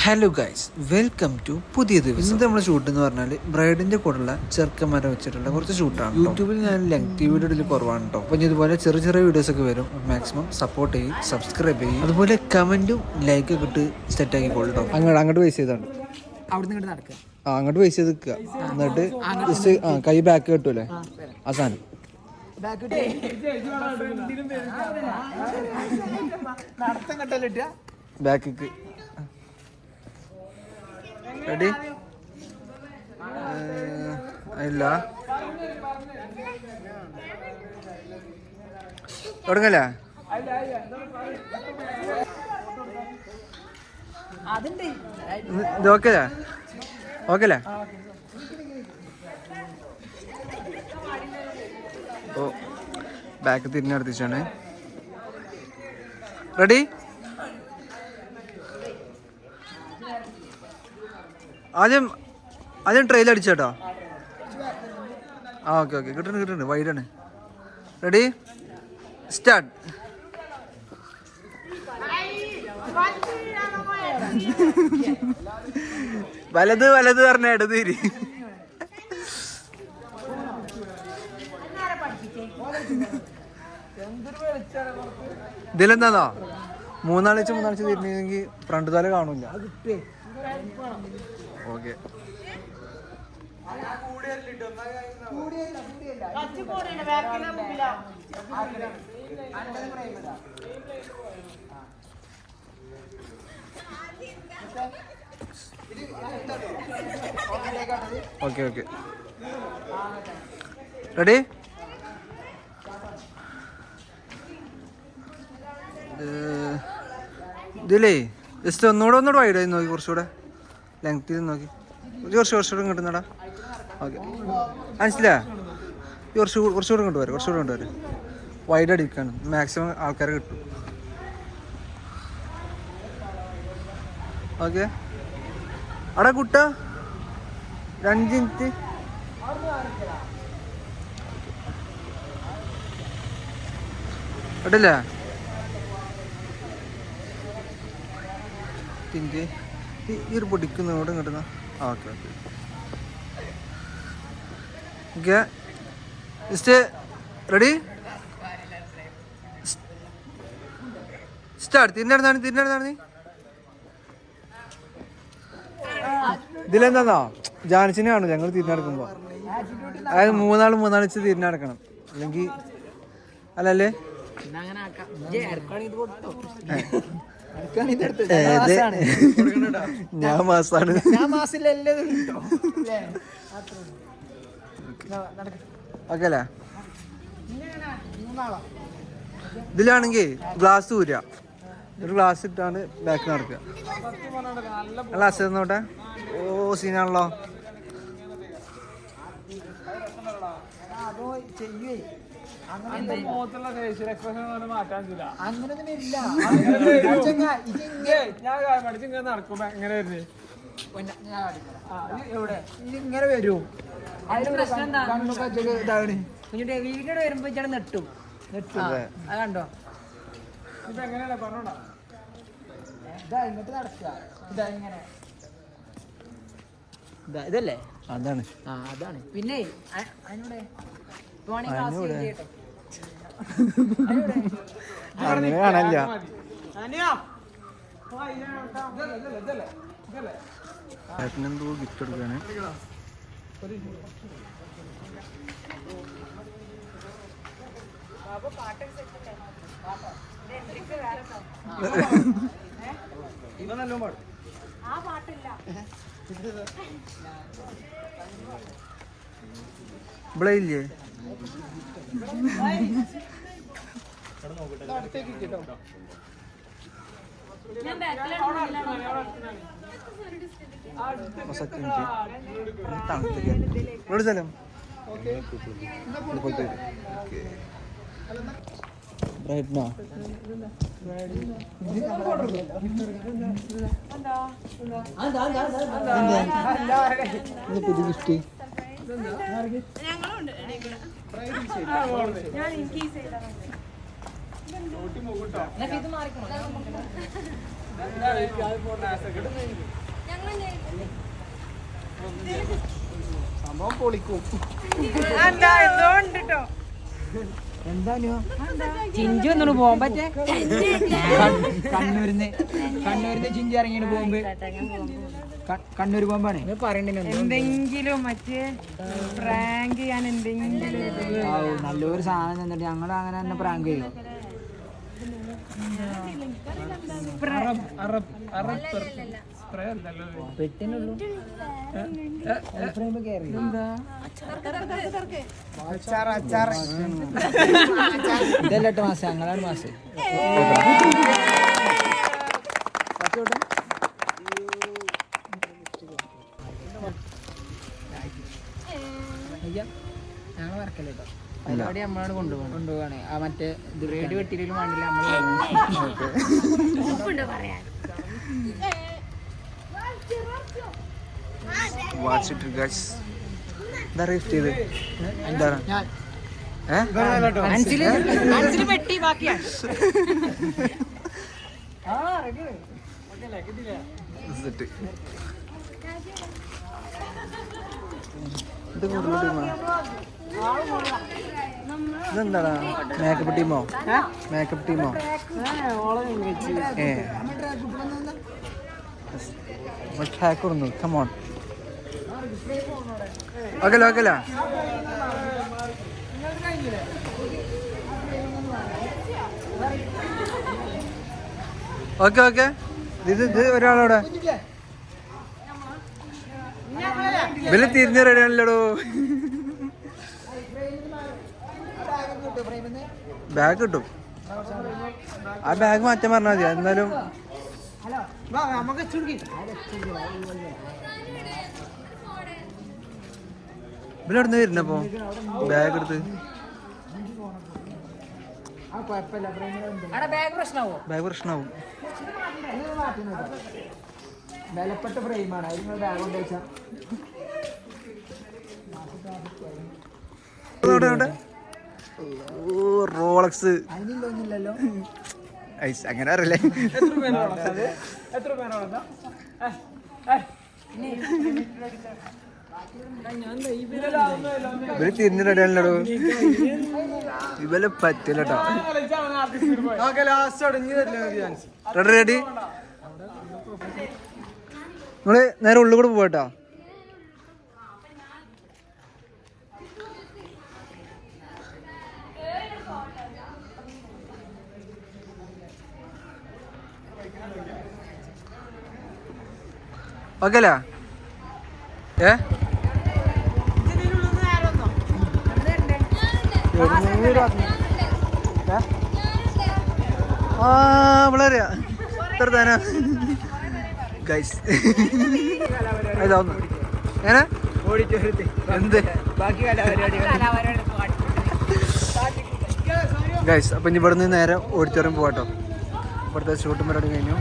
Hello guys, welcome to പുതിയ ദിവസം. ഇന്നത്തെ നമ്മുടെ ഷൂട്ട് എന്ന് പറഞ്ഞാൽ ബ്രൈഡിന്റെ കൂടെയുള്ള ചെറുക്കന്മാരെ വെച്ചിട്ടുള്ള കുറച്ച് ഷൂട്ടാണ്. യൂട്യൂബിൽ ഞാൻ ലെങ്തി വീഡിയോ കുറവാണ് കേട്ടോ. അപ്പം ഇതുപോലെ ചെറിയ ചെറിയ വീഡിയോസ് ഒക്കെ വരും. മാക്സിമം സപ്പോർട്ട് ചെയ്യും, സബ്സ്ക്രൈബ് ചെയ്യും, അതുപോലെ കമന്റും ലൈക്കൊക്കെ ഇട്ട് സെറ്റ് ആക്കിക്കോളൂ. അങ്ങോട്ട് വേസ് ചെയ്താണ് അങ്ങോട്ട് വേസ് ചെയ്ത് നിൽക്കുക. എന്നിട്ട് ജസ്റ്റ് കൈ ബാക്ക് കിട്ടൂലേ ആ സാധനം ബാക്കിക്ക് റെഡി ഇല്ല തുടങ്ങല്ലേ ഇത് ഓക്കെ ഓക്കെ ഓ ബാക്ക് തിരിഞ്ഞടുത്തിച്ചാണ്. റെഡി ആദ്യം ട്രെയിൽ അടിച്ചേട്ടോ. ആ ഓക്കെ കിട്ടുന്നുണ്ട് വൈഡാണ്. Ready start. വലത് പറഞ്ഞ ഇടതീരി. ഇതിലെന്താന്നോ മൂന്നാഴ്ച തിരിഞ്ഞെങ്കിൽ ഫ്രണ്ട് തല കാണില്ല. ഓക്കെ ഓക്കെ റെഡി ഇതിലേ ജസ്റ്റ് ഒന്നുകൂടെ വൈഡ് ആയി നോക്കി, കുറച്ചുകൂടെ ലെങ്ത്തിൽ നോക്കി, കുറച്ചുകൂടെ കിട്ടുന്നടാ. ഓക്കെ മനസ്സിലാ, കുറച്ചുകൂടെ കൊണ്ടുവരാം. വൈഡ് അടിക്കാണ്, മാക്സിമം ആൾക്കാരെ കിട്ടും. ഓക്കെ അവിടെ കുട്ട 5 മിനിറ്റ് കേട്ടില്ലേ? ഈ ഒരു പൊടിക്കുന്നോട് കിട്ടുന്ന. Okay just ready start. തിരിഞ്ഞെടുത്താണ് നീ. ഇതിലെന്താന്നോ ജാൻസിനെയാണ് ഞങ്ങൾ തിരിഞ്ഞെടുക്കുമ്പോ, അതായത് മൂന്നാൾ വെച്ച് തിരിഞ്ഞെടുക്കണം. അല്ലെങ്കിൽ അല്ലല്ലേ ഞാൻ മാസാണ്. ഓക്കെ അല്ലേ? ഇതിലാണെങ്കിൽ ഗ്ലാസ് ഊരുക, ഒരു ഗ്ലാസ് ഇട്ടാണ് ബാക്ക് നടക്കുക. ഗ്ലാസ് തന്നോട്ടെ. ഓ സീനാണല്ലോ. ഇങ്ങനെ വരും. വീട്ടിൽ വരുമ്പോ ചേട്ടൻ നെട്ടും അത് കണ്ടോ. ഇപ്പൊ എങ്ങനെയല്ല പറഞ്ഞോടാ. ഇതാ ഇങ്ങോട്ട് നടക്കുക. ഇതാ ഇങ്ങനെ ഇതല്ലേ? അതാണ്. അതാണ്. പിന്നെ അതിനൂടെ അങ്ങനെ കാണാനില്ല. ഏട്ടനെന്തോ ഗിഫ്റ്റ് എടുക്കാണ്. ഇവിടെ ഇല്ലേ? സ്ഥലം പുതിയ ഗിഫ്റ്റ്. സംഭവം പൊളിക്കും. എന്താ ചിഞ്ചു ഒന്നു പോകാൻ പറ്റേ കണ്ണൂരിന്ന് ചിഞ്ചു ഇറങ്ങിയിട്ട് പോകുമ്പോ കണ്ണൂർ പോകുമ്പാണ് എന്തെങ്കിലും മറ്റേ പ്രാങ്ക് ചെയ്യാൻ എന്തെങ്കിലും നല്ലൊരു സാധനം തന്നിട്ട് ഞങ്ങൾ അങ്ങനെ തന്നെ പ്രാങ്ക് ചെയ്യും. പെട്ടിനുള്ളൂ ഇതല്ല 8 മാസം ഞങ്ങളാണ് മാസം ഞങ്ങൾ വരക്കല്ലോ പരിപാടി നമ്മളോട് കൊണ്ടുപോവാണ്. ആ മറ്റേ ഗ്രേഡ് വെട്ടിയിലും വേണ്ടില്ല പെട്ടി ബാക്കിയാണ്. ഇതെന്താടാ മേക്കപ്പ് ടീമോ? ട്രാക്ക് കൊടുന്നു. കമോൺ ഓക്കെല്ലോ ഓക്കെ ഇത് ഒരാളോടെ ഇവല് തിരിഞ്ഞ റെഡിയാണല്ലോടോ. ബാഗ് കിട്ടും. ആ ബാഗ് മാറ്റാൻ പറഞ്ഞാൽ മതി. എന്നാലും ഇവിടെവിടുന്ന് വരുന്നപ്പോ ബാഗ് എടുത്ത് ബാഗ് പ്രശ്നമാവും. വിലപ്പെട്ട ഫ്രെയിമാണ്. അതിന് ബാഗ് കൊണ്ട് വെച്ചാൽ റോളക്സ് അതിനില്ലല്ലോ. അങ്ങനെ അറിയില്ലേ. ഇവര് തിരിഞ്ഞ റെഡിയാണല്ലോ. ഇവല് പറ്റില്ലട്ടോ. റെഡി നമ്മള് നേരെ ഉള്ളിൽ കൂടെ പോവാട്ടോ. ഓക്കെ അല്ലേ? വളരെ എത്ര താനാ ഗൈസ്. എങ്ങനെ എന്ത് ഗൈസ്? അപ്പം ഇനി ഇവിടെ നിന്ന് നേരെ ഓഡിറ്റോറിയം പോവാട്ടോ. ഇവിടുത്തെ ഷൂട്ടും പരിപാടി കഴിഞ്ഞു.